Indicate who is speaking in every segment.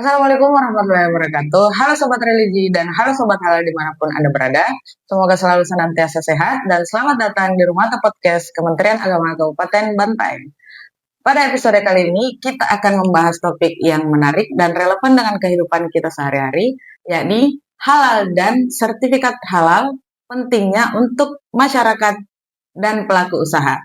Speaker 1: Assalamualaikum warahmatullahi wabarakatuh. Halo Sobat Religi dan halo Sobat Halal dimanapun Anda berada. Semoga selalu senantiasa sehat dan selamat datang di Rumah Podcast Kementerian Agama Kabupaten Bantaeng. Pada episode kali ini kita akan membahas topik yang menarik dan relevan dengan kehidupan kita sehari-hari, yakni halal dan sertifikat halal pentingnya untuk masyarakat dan pelaku usaha.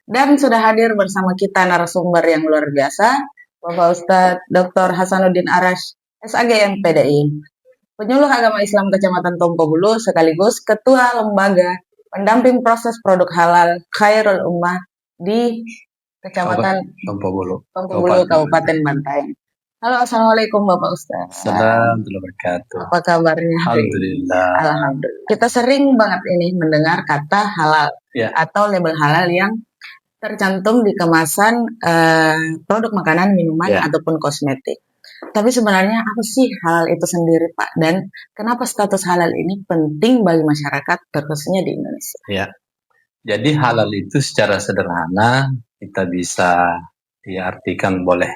Speaker 1: Dan sudah hadir bersama kita narasumber yang luar biasa, Bapak Ustadz Dr. Hasanuddin Arash, SAG MPDI, penyuluh agama Islam Kecamatan Tompobulu sekaligus Ketua Lembaga Pendamping Proses Produk Halal Khairul Ummah di Kecamatan
Speaker 2: Tompobulu,
Speaker 1: Kabupaten Bantaeng. Halo, Assalamualaikum Bapak Ustadz.
Speaker 2: Assalamualaikum warahmatullahi wabarakatuh.
Speaker 1: Apa kabarnya?
Speaker 2: Alhamdulillah.
Speaker 1: Alhamdulillah. Kita sering banget ini mendengar kata halal atau label halal yang tercantum di kemasan produk makanan, minuman, ataupun kosmetik. Tapi sebenarnya apa sih halal itu sendiri, Pak? Dan kenapa status halal ini penting bagi masyarakat, khususnya di Indonesia?
Speaker 2: Ya, jadi halal itu secara sederhana kita bisa artikan boleh.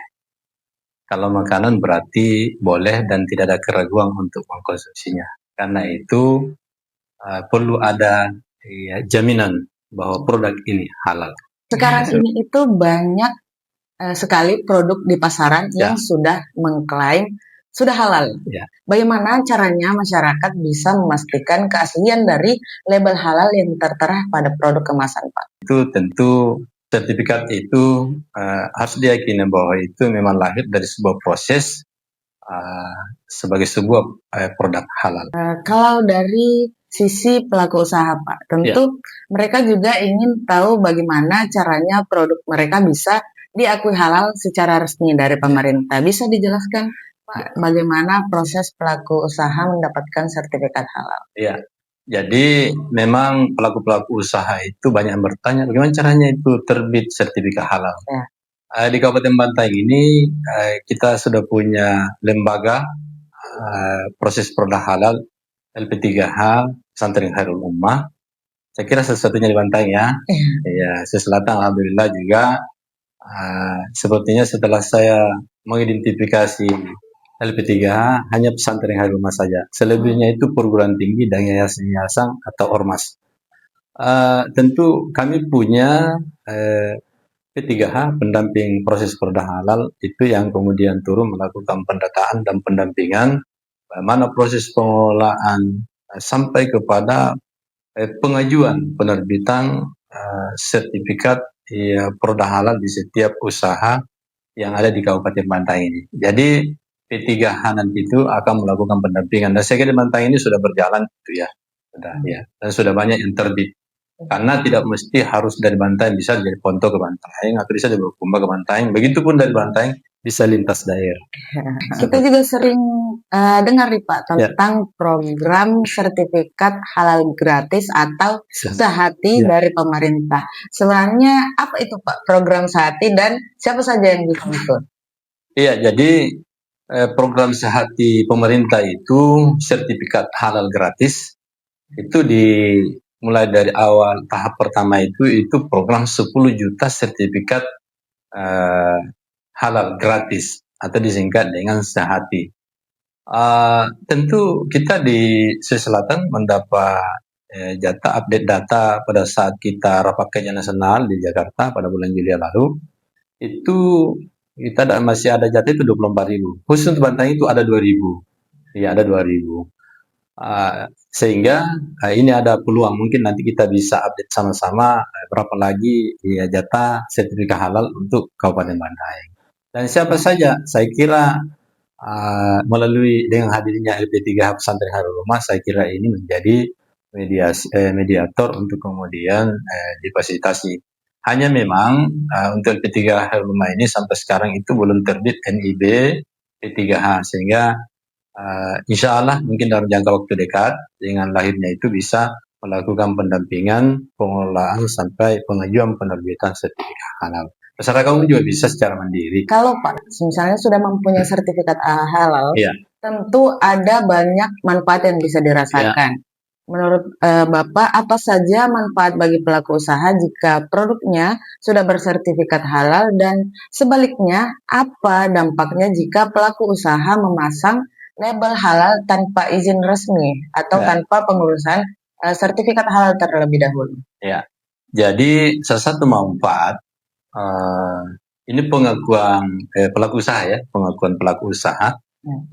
Speaker 2: Kalau makanan berarti boleh dan tidak ada keraguan untuk mengkonsumsinya. Karena itu perlu ada jaminan bahwa produk ini halal.
Speaker 1: Sekarang ini itu banyak sekali produk di pasaran yang sudah mengklaim sudah halal. Bagaimana caranya masyarakat bisa memastikan keaslian dari label halal yang tertera pada produk kemasan, Pak?
Speaker 2: Itu tentu sertifikat itu harus diyakini bahwa itu memang lahir dari sebuah proses sebagai sebuah produk halal.
Speaker 1: Kalau dari sisi pelaku usaha, Pak, tentu mereka juga ingin tahu bagaimana caranya produk mereka bisa diakui halal secara resmi dari pemerintah. Bisa dijelaskan, Pak, bagaimana proses pelaku usaha mendapatkan sertifikat halal?
Speaker 2: Iya, jadi memang pelaku-pelaku usaha itu banyak yang bertanya bagaimana caranya itu terbit sertifikat halal. Di Kabupaten Bantaeng ini kita sudah punya lembaga proses produk halal LP3H Pesantren Khairul Ummah. Saya kira satu-satunya di Bantaeng ya. Selatan alhamdulillah juga. Sepertinya setelah saya mengidentifikasi LP3H hanya Pesantren Khairul Ummah saja. Selebihnya itu perguruan tinggi dan yayasan atau ormas. Tentu kami punya P3H pendamping proses produk halal itu yang kemudian turun melakukan pendataan dan pendampingan bagaimana proses pengolahan sampai kepada pengajuan penerbitan sertifikat produk halal di setiap usaha yang ada di Kabupaten Bantaeng ini. Jadi P3H nanti itu akan melakukan pendampingan dan saya kira di Bantaeng ini sudah berjalan itu dan sudah banyak yang terbit. Karena tidak mesti harus dari Bantaeng, bisa dari Ponto ke Bantaeng atau bisa dari Bulukumba ke Bantaeng. Begitupun dari Bantaeng bisa lintas daerah.
Speaker 1: Kita juga sering dengar nih Pak tentang program sertifikat halal gratis atau Sehati dari pemerintah. Sebenarnya apa itu Pak program Sehati dan siapa saja yang bisa ikut?
Speaker 2: Iya, jadi program Sehati pemerintah itu sertifikat halal gratis itu mulai dari awal tahap pertama itu program 10 juta sertifikat halal gratis atau disingkat dengan Sehati. Tentu kita di Sulawesi Selatan mendapat jatah update data pada saat kita rapat kajian nasional di Jakarta pada bulan Juli lalu. Itu kita masih ada jatah itu 24.000. Khusus untuk Bantaeng itu ada 2.000. Ya, ada 2.000. Sehingga ini ada peluang mungkin nanti kita bisa update sama-sama berapa lagi jatah sertifikat halal untuk Kabupaten Bantaeng. Dan siapa saja, saya kira melalui dengan hadirnya LP3H Pesantren Khairul Ummah, saya kira ini menjadi mediator untuk kemudian difasilitasi. Hanya memang untuk LP3H Khairul Ummah ini sampai sekarang itu belum terbit NIB P3H sehingga insya Allah mungkin dalam jangka waktu dekat dengan lahirnya itu bisa melakukan pendampingan, pengelolaan sampai pengajuan penerbitan sertifikat halal. Masyarakat umum juga bisa secara mandiri.
Speaker 1: Kalau Pak, misalnya sudah mempunyai sertifikat halal, tentu ada banyak manfaat yang bisa dirasakan. Menurut Bapak, apa saja manfaat bagi pelaku usaha jika produknya sudah bersertifikat halal dan sebaliknya, apa dampaknya jika pelaku usaha memasang label halal tanpa izin resmi atau
Speaker 2: Ya.
Speaker 1: tanpa pengurusan sertifikat halal terlebih dahulu?
Speaker 2: Ya, jadi salah satu manfaat ini pengakuan pelaku usaha ya, pengakuan pelaku usaha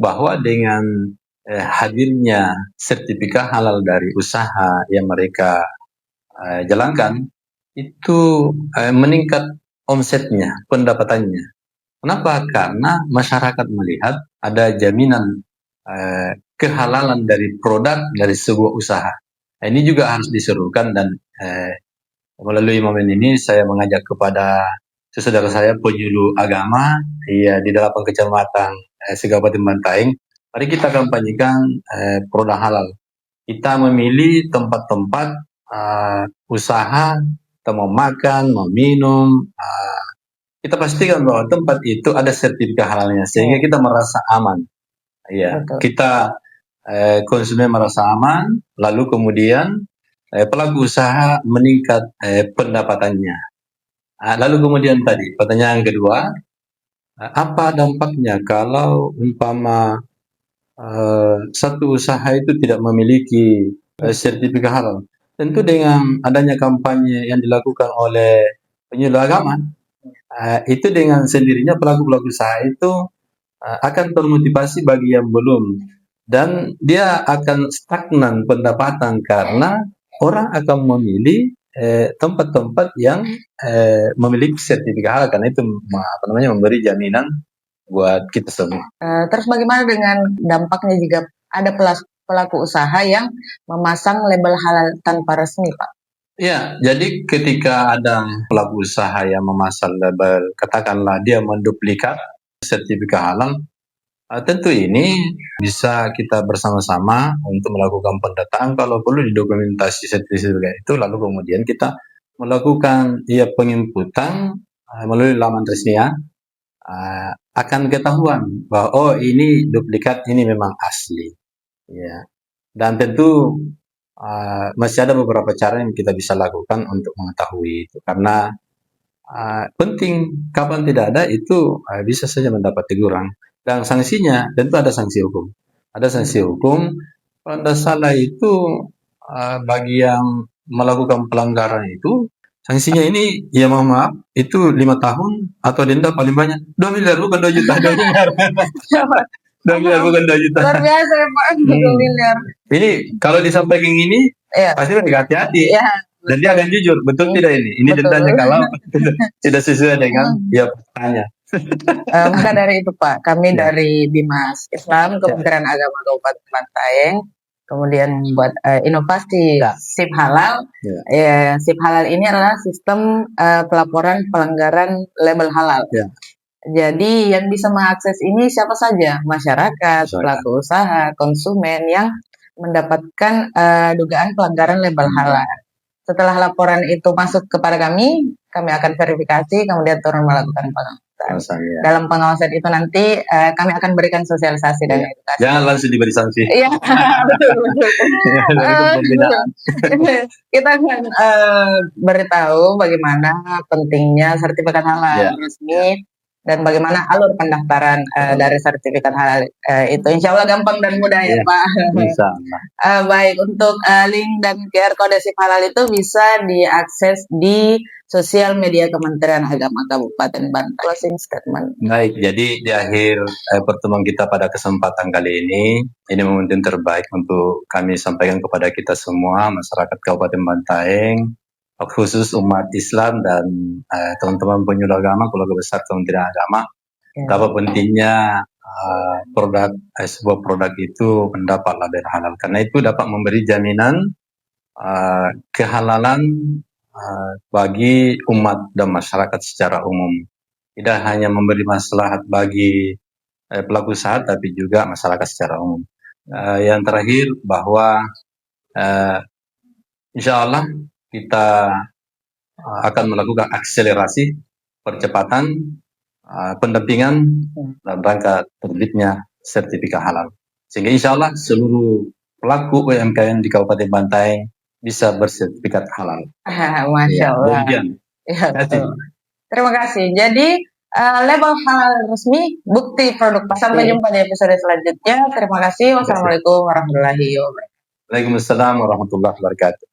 Speaker 2: bahwa dengan hadirnya sertifikat halal dari usaha yang mereka jalankan itu meningkat omsetnya, pendapatannya. Kenapa? Karena masyarakat melihat ada jaminan kehalalan dari produk dari sebuah usaha. Ini juga harus diserukan dan melalui momen ini saya mengajak kepada saudara saya penyuluh agama ya di 8 kecamatan Kabupaten Bantaeng. Mari kita kampanyekan produk halal. Kita memilih tempat-tempat usaha, kita mau makan, mau minum, kita pastikan bahwa tempat itu ada sertifikat halalnya sehingga kita merasa aman. Ya, kita konsumen merasa aman, lalu kemudian pelaku usaha meningkat pendapatannya. Lalu kemudian tadi pertanyaan kedua, apa dampaknya kalau umpama satu usaha itu tidak memiliki sertifikat halal? Tentu dengan adanya kampanye yang dilakukan oleh penyuluh agama, itu dengan sendirinya pelaku-pelaku usaha itu akan termotivasi bagi yang belum, dan dia akan stagnan pendapatan karena orang akan memilih tempat-tempat yang memiliki sertifikat halal karena itu memberi jaminan buat kita semua.
Speaker 1: Terus bagaimana dengan dampaknya jika ada pelaku usaha yang memasang label halal tanpa resmi, Pak?
Speaker 2: Ya, jadi ketika ada pelaku usaha yang memasang label, katakanlah dia menduplikat sertifikat halal, tentu ini bisa kita bersama-sama untuk melakukan pendataan, kalau perlu didokumentasi sertifikat itu, lalu kemudian kita melakukan penginputan melalui laman resminya, akan ketahuan bahwa oh ini duplikat, ini memang asli. Ya. Dan tentu masih ada beberapa cara yang kita bisa lakukan untuk mengetahui itu, karena penting kapan tidak ada itu bisa saja mendapat teguran. Dan sanksinya tentu ada sanksi hukum. Ada sanksi hukum. Kalau tidak salah itu bagi yang melakukan pelanggaran itu sanksinya ini ya mohon maaf itu 5 tahun atau denda paling banyak 2 miliar bukan 2 juta 2 miliar 2 miliar bukan 2 juta.
Speaker 1: Luar biasa ya Pak, 2 miliar.
Speaker 2: Ini kalau disampaikan ini pasti mereka hati-hati. Dan dia akan jujur, betul tidak ini? Ini dendanya kalau tidak sesuai dengan dia bertanya.
Speaker 1: Maka dari itu Pak, kami dari Bimas Islam Kementerian Agama Kabupaten Bantaeng kemudian membuat inovasi SIP halal. SIP halal ini adalah sistem pelaporan pelanggaran label halal. Jadi yang bisa mengakses ini siapa saja, masyarakat, pelaku usaha, konsumen yang mendapatkan dugaan pelanggaran label halal. Setelah laporan itu masuk kepada kami akan verifikasi, kemudian turun melakukan pengawasan. Dalam pengawasan itu nanti kami akan berikan sosialisasi dan edukasi.
Speaker 2: Jangan langsung diberi sanksi.
Speaker 1: Iya, betul. Kita akan beritahu bagaimana pentingnya sertifikat halal resmi dan bagaimana alur pendaftaran dari sertifikat halal itu. Insya Allah gampang dan mudah ya Pak. Baik, untuk link dan QR kode SIP halal itu bisa diakses di sosial media Kementerian Agama Kabupaten Bantaeng. Closing statement.
Speaker 2: Baik, jadi di akhir pertemuan kita pada kesempatan kali ini momentum terbaik untuk kami sampaikan kepada kita semua, masyarakat Kabupaten Bantaeng, khusus umat Islam dan teman-teman penyuluh agama, keluarga besar Kementerian Agama, betapa pentingnya sebuah produk itu mendapat label halal, karena itu dapat memberi jaminan kehalalan bagi umat dan masyarakat secara umum. Tidak hanya memberi maslahat bagi pelaku usaha, tapi juga masyarakat secara umum. Yang terakhir bahwa insya Allah kita akan melakukan akselerasi percepatan pendampingan dalam rangka terbitnya sertifikat halal, sehingga insya Allah seluruh pelaku UMKM di Kabupaten Bantaeng bisa bersertifikat halal.
Speaker 1: Masya Allah.
Speaker 2: Demikian.
Speaker 1: Ya, betul. Terima kasih. Jadi label halal resmi, bukti produk pasti. Sampai jumpa di episode selanjutnya. Terima kasih. Wassalamualaikum warahmatullahi wabarakatuh.
Speaker 2: Waalaikumsalam warahmatullahi wabarakatuh.